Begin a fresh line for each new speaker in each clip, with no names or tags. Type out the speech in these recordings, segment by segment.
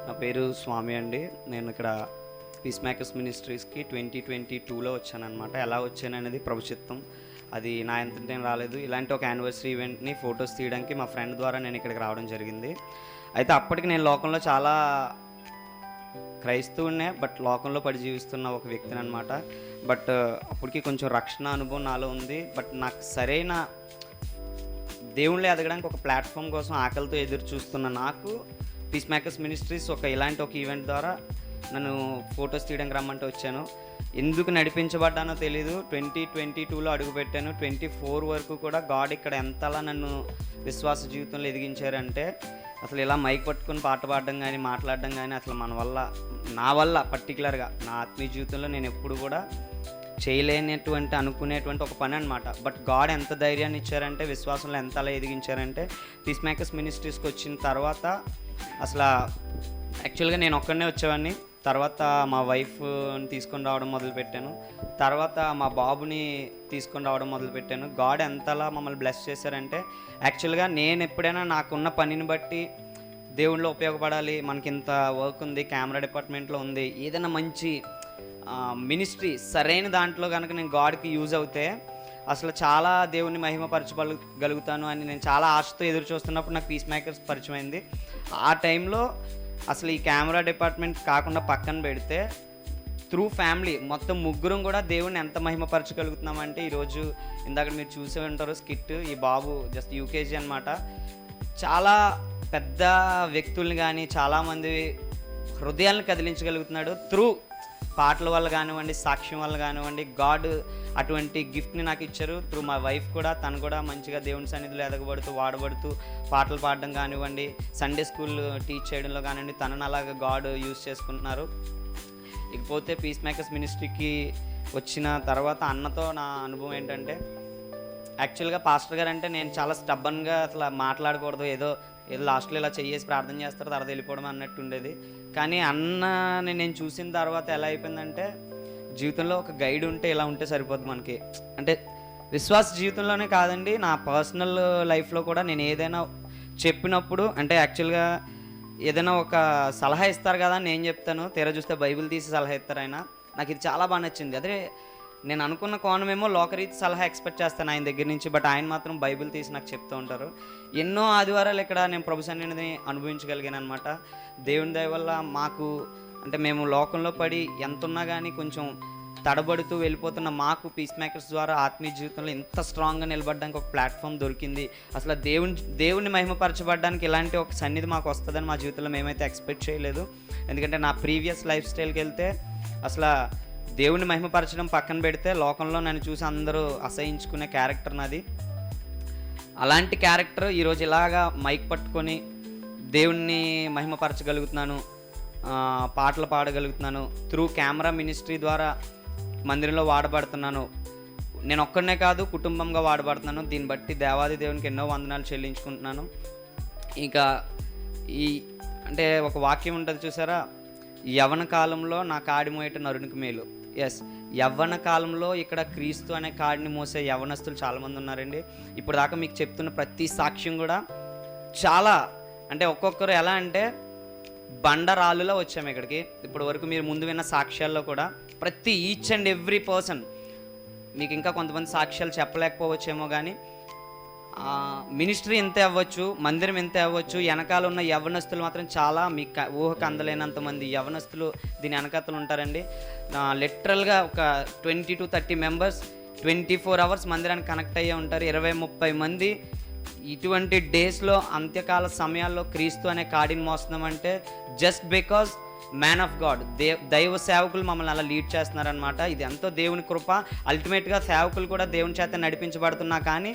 నా పేరు స్వామి అండి. నేను ఇక్కడ పీస్ మేకర్స్ మినిస్ట్రీస్కి 2022లో వచ్చానమాట. ఎలా వచ్చాననేది ప్రభు చిత్తం. అది నా ఎంతేం రాలేదు. ఇలాంటి ఒక యానివర్సరీ ఈవెంట్ని ఫొటోస్ తీయడానికి మా ఫ్రెండ్ ద్వారా నేను ఇక్కడికి రావడం జరిగింది. అయితే అప్పటికి నేను లోకంలో చాలా క్రైస్తవునే, బట్ లోకంలో పడి జీవిస్తున్న ఒక వ్యక్తిని అనమాట. బట్ అప్పటికి కొంచెం రక్షణ అనుభవం నాలో ఉంది. బట్ నాకు సరైన దేవుళ్ళే ఎదగడానికి ఒక ప్లాట్ఫామ్ కోసం ఆకలితో ఎదురు చూస్తున్న నాకు పీస్ మేకర్స్ మినిస్ట్రీస్ ఇలాంటి ఒక ఈవెంట్ ద్వారా నన్ను ఫొటోస్ తీయడానికి రమ్మంటే వచ్చాను. ఎందుకు నడిపించబడ్డానో తెలీదు. 2022లో అడుగుపెట్టాను. 24 వరకు కూడా గాడ్ ఇక్కడ ఎంతలా నన్ను విశ్వాస జీవితంలో ఎదిగించారంటే, అసలు ఇలా మైక్ పట్టుకొని పాట పాడడం కానీ మాట్లాడడం కానీ అసలు నా వల్ల పర్టికులర్గా నా ఆత్మీయ జీవితంలో నేను ఎప్పుడు కూడా చేయలేనటువంటి అనుకునేటువంటి ఒక పని అనమాట. బట్ గాడ్ ఎంత ధైర్యాన్ని ఇచ్చారంటే, విశ్వాసంలో ఎంత అలా ఎదిగించారంటే, పీస్ మేకర్స్ మినిస్ట్రీస్కి వచ్చిన తర్వాత అసలు యాక్చువల్గా నేను ఒక్కడనే వచ్చేవాడిని. తర్వాత మా వైఫ్ని తీసుకొని రావడం మొదలుపెట్టాను. తర్వాత మా బాబుని తీసుకొని రావడం మొదలుపెట్టాను. గాడ్ ఎంతలా మమ్మల్ని బ్లెస్ చేశారంటే, యాక్చువల్గా నేను ఎప్పుడైనా నాకున్న పనిని బట్టి దేవుళ్ళో ఉపయోగపడాలి, మనకి ఇంత వర్క్ ఉంది, కెమెరా డిపార్ట్మెంట్లో ఉంది, ఏదైనా మంచి మినిస్ట్రీ సరైన దాంట్లో కనుక నేను గాడ్కి యూజ్ అవుతే అసలు చాలా దేవుణ్ణి మహిమపరచగలుగుతాను అని నేను చాలా ఆశతో ఎదురు చూస్తున్నప్పుడు నాకు పీస్ మేకర్స్ పరిచయం అయింది. ఆ టైంలో అసలు ఈ కెమెరా డిపార్ట్మెంట్ కాకుండా పక్కన పెడితే త్రూ ఫ్యామిలీ మొత్తం ముగ్గురం కూడా దేవుణ్ణి ఎంత మహిమపరచగలుగుతున్నామంటే, ఈరోజు ఇందాక మీరు చూసే ఉంటారు స్కిట్, ఈ బాబు జస్ట్ యూకేజీ అనమాట. చాలా పెద్ద వ్యక్తుల్ని కానీ చాలామంది హృదయాలను కదిలించగలుగుతున్నాడు త్రూ పాటల వల్ల కానివ్వండి, సాక్ష్యం వల్ల కానివ్వండి. గాడ్ అటువంటి గిఫ్ట్ని నాకు ఇచ్చారు. త్రూ మా వైఫ్ కూడా, తను కూడా మంచిగా దేవుని సన్నిధిలో ఎదగబడుతూ వాడబడుతూ పాటలు పాడడం కానివ్వండి, సండే స్కూల్ టీచ్ చేయడంలో కానివ్వండి, తనను అలాగా గాడ్ యూజ్ చేసుకుంటున్నారు. ఇకపోతే పీస్ మేకర్స్ మినిస్ట్రీకి వచ్చిన తర్వాత అన్నతో నా అనుభవం ఏంటంటే, యాక్చువల్గా పాస్టర్ గారు అంటే నేను చాలా స్టబ్బన్గా అసలు మాట్లాడకూడదు, ఏదో లాస్ట్లో ఇలా చేసి ప్రార్థన చేస్తారు, తర్వాత వెళ్ళిపోవడం అన్నట్టు ఉండేది. కానీ అన్నని నేను చూసిన తర్వాత ఎలా అయిపోయిందంటే, జీవితంలో ఒక గైడ్ ఉంటే ఇలా ఉంటే సరిపోద్ది మనకి. అంటే విశ్వాస జీవితంలోనే కాదండి, నా పర్సనల్ లైఫ్లో కూడా నేను ఏదైనా చెప్పినప్పుడు, అంటే యాక్చువల్గా ఏదైనా ఒక సలహా ఇస్తారు కదా అని నేను చెప్తాను, తీరా చూస్తే బైబిల్ తీసి సలహా ఇస్తారు ఆయన. నాకు ఇది చాలా బాగా నచ్చింది. అదే నేను అనుకున్న కోణమేమో లోకరీతి సలహా ఎక్స్పెక్ట్ చేస్తాను ఆయన దగ్గర నుంచి, బట్ ఆయన మాత్రం బైబిల్ తీసి నాకు చెప్తూ ఉంటారు. ఎన్నో ఆదివారాలు ఇక్కడ నేను ప్రభు సన్నిధిని అనుభవించగలిగాను అనమాట. దేవుని దయ వల్ల మాకు, అంటే మేము లోకంలో పడి ఎంతున్నా కానీ కొంచెం తడబడుతూ వెళ్ళిపోతున్న మాకు పీస్ మేకర్స్ ద్వారా ఆత్మీయ జీవితంలో ఇంత స్ట్రాంగ్గా నిలబడడానికి ఒక ప్లాట్ఫామ్ దొరికింది. అసలు దేవుని మహిమపరచబడడానికి ఇలాంటి ఒక సన్నిధి మాకు వస్తుందని మా జీవితంలో మేమైతే ఎక్స్పెక్ట్ చేయలేదు. ఎందుకంటే నా ప్రీవియస్ లైఫ్ స్టైల్కి వెళ్తే అసలు దేవుని మహిమపరచడం పక్కన పెడితే లోకంలో నన్ను చూసి అందరూ అసహించుకునే క్యారెక్టర్ నాది. అలాంటి క్యారెక్టర్ ఈరోజు ఇలాగా మైక్ పట్టుకొని దేవుణ్ణి మహిమపరచగలుగుతున్నాను, పాటలు పాడగలుగుతున్నాను, త్రూ కెమెరా మినిస్ట్రీ ద్వారా మందిరంలో వాడబడుతున్నాను. నేను ఒక్కడనే కాదు, కుటుంబంగా వాడబడుతున్నాను. దీన్ని బట్టి దేవాది దేవునికి ఎన్నో వందనాలు చెల్లించుకుంటున్నాను. ఇంకా అంటే ఒక వాక్యం ఉంటుంది చూసారా, యవ్వన కాలంలో నా కాడి మోయట నరునికి మేలు. ఎస్, యవ్వన కాలంలో ఇక్కడ క్రీస్తు అనే కాడిని మోసే యవ్వనస్తులు చాలామంది ఉన్నారండి. ఇప్పుడు దాకా మీకు చెప్తున్న ప్రతి సాక్ష్యం కూడా చాలా, అంటే ఒక్కొక్కరు ఎలా అంటే బండరాళ్ళులో వచ్చాము ఇక్కడికి. ఇప్పటి వరకు మీరు ముందు విన్న సాక్ష్యాల్లో కూడా ప్రతి ఈచ్ అండ్ ఎవ్రీ పర్సన్, మీకు ఇంకా కొంతమంది సాక్ష్యాలు చెప్పలేకపోవచ్చేమో కానీ మినిస్ట్రీ ఎంతే అవ్వచ్చు, మందిరం ఎంతే అవ్వచ్చు, వెనకాల ఉన్న యవ్వనస్తులు మాత్రం చాలా మీకు ఊహకు అందలేనంత మంది యవ్వనస్తులు దీని వెనకాతలు ఉంటారండి. లిటరల్గా ఒక 20 to 30 మెంబర్స్ 24 hours మందిరానికి కనెక్ట్ అయ్యే ఉంటారు. 20-30 మంది ఇటువంటి డేస్లో, అంత్యకాల సమయాల్లో క్రీస్తు అనే కాడిని మోస్తున్నామంటే just because man of God, దైవ సేవకులు మమ్మల్ని అలా లీడ్ చేస్తున్నారనమాట. ఇది ఎంతో దేవుని కృప. అల్టిమేట్గా సేవకులు కూడా దేవుని చేత నడిపించబడుతున్నా కానీ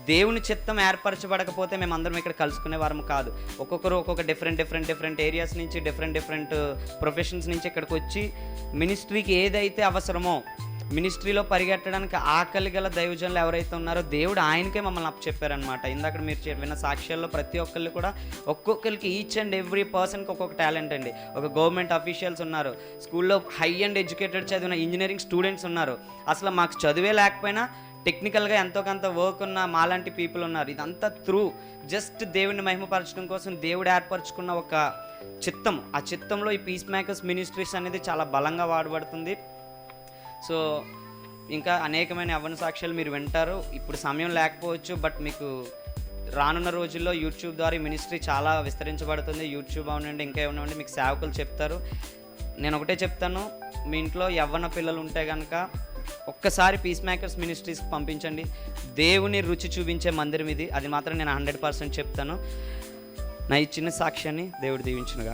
దేవుని చిత్తం ఏర్పరచబడకపోతే మేమందరం ఇక్కడ కలుసుకునే వారం కాదు. ఒక్కొక్కరు ఒక్కొక్క డిఫరెంట్ ఏరియాస్ నుంచి, డిఫరెంట్ ప్రొఫెషన్స్ నుంచి ఇక్కడికి వచ్చి మినిస్ట్రీకి ఏదైతే అవసరమో, మినిస్ట్రీలో పరిగెట్టడానికి ఆకలి గల దైవజనులు ఎవరైతే ఉన్నారో దేవుడు ఆయనకే మమ్మల్ని చెప్పారనమాట. ఇందాక మీరు విన్న సాక్ష్యాల్లో ప్రతి ఒక్కళ్ళు కూడా ఒక్కొక్కరికి ఈచ్ అండ్ ఎవ్రీ పర్సన్కి ఒక్కొక్క టాలెంట్ అండి. ఒక గవర్నమెంట్ అఫీషియల్స్ ఉన్నారు, స్కూల్లో హై అండ్ ఎడ్యుకేటెడ్ చదివిన ఇంజనీరింగ్ స్టూడెంట్స్ ఉన్నారు. అసలు మాకు చదివే లేకపోయినా టెక్నికల్గా ఎంతో కొంత వర్క్ ఉన్న మాలాంటి పీపుల్ ఉన్నారు. ఇదంతా త్రూ జస్ట్ దేవుని మహిమపరచడం కోసం దేవుడు ఏర్పరచుకున్న ఒక చిత్తం. ఆ చిత్తంలో ఈ పీస్ మేకర్స్ మినిస్ట్రీస్ అనేది చాలా బలంగా వాడబడుతుంది. సో ఇంకా అనేకమైన యవ్వన సాక్ష్యాలు మీరు వింటారు. ఇప్పుడు సమయం లేకపోవచ్చు, బట్ మీకు రానున్న రోజుల్లో యూట్యూబ్ ద్వారా ఈ మినిస్ట్రీ చాలా విస్తరించబడుతుంది. యూట్యూబ్ అవనండి, ఇంకా ఏమన్నా మీకు సేవకులు చెప్తారు. నేను ఒకటే చెప్తాను, మీ ఇంట్లో యవ్వన పిల్లలు ఉంటే కనుక ఒక్కసారి పీస్ మేకర్స్ మినిస్ట్రీస్కి పంపించండి. దేవుని రుచి చూపించే మందిరం ఇది. అది మాత్రం నేను 100% చెప్తాను. నా ఈ చిన్న సాక్ష్యాన్ని దేవుడు దీవించునుగా.